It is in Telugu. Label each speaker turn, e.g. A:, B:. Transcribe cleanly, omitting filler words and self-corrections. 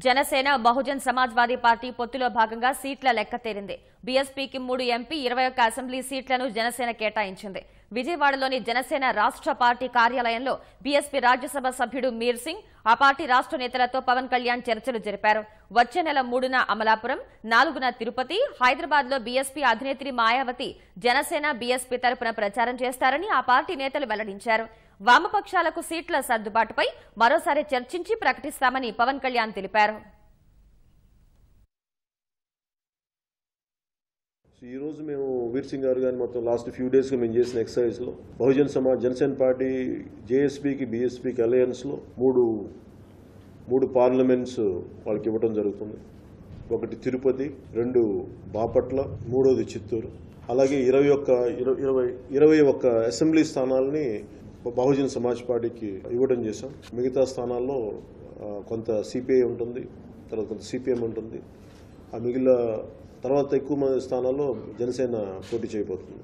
A: జనసేన బహుజన్ సమాజ్వాదీ పార్టీ పొత్తులో భాగంగా సీట్ల లెక్క తేలింది. బీఎస్పీకి 3 ఎంపీ 21 అసెంబ్లీ సీట్లను జనసేన కేటాయించింది. విజయవాడలోని జనసేన రాష్ట్ర పార్టీ కార్యాలయంలో బీఎస్పీ రాజ్యసభ సభ్యుడు మీర్ సింగ్, ఆ పార్టీ రాష్ట్ర నేతలతో పవన్ కళ్యాణ్ చర్చలు జరిపారు. వచ్చే నెల 3న అమలాపురం, 4న తిరుపతి, హైదరాబాద్ లో బీఎస్పీ అధినేత్రి మాయావతి జనసేన బీఎస్పీ తరపున ప్రచారం చేస్తారని ఆ పార్టీ నేతలు వెల్లడించారు. వామపక్షాలకు సీట్ల సర్దుబాటుపై మరోసారి చర్చించి ప్రకటిస్తామని పవన్ కళ్యాణ్ తెలిపారు.
B: ఈ రోజు మేము వీర్ సింగ్ గారు కానీ మొత్తం లాస్ట్ ఫ్యూ డేస్ గా మేము చేసిన ఎక్సర్సైజ్ లో బహుజన్ సమాజ్ జనసేన పార్టీ జేఎస్పీకి బీఎస్పీకి అలయన్స్ లో మూడు పార్లమెంట్స్ వాళ్ళకి ఇవ్వడం జరుగుతుంది. ఒకటి తిరుపతి, 2 బాపట్ల, 3వది చిత్తూరు. అలాగే 21 అసెంబ్లీ స్థానాలని బహుజన్ సమాజ్ పార్టీకి ఇవ్వడం చేశాం. మిగతా స్థానాల్లో కొంత సిపిఐ ఉంటుంది, తర్వాత కొంత సిపిఎం ఉంటుంది. ఆ మిగిలిన తర్వాత ఎక్కువ మంది స్థానాల్లో జనసేన పోటీ చేయబోతుంది.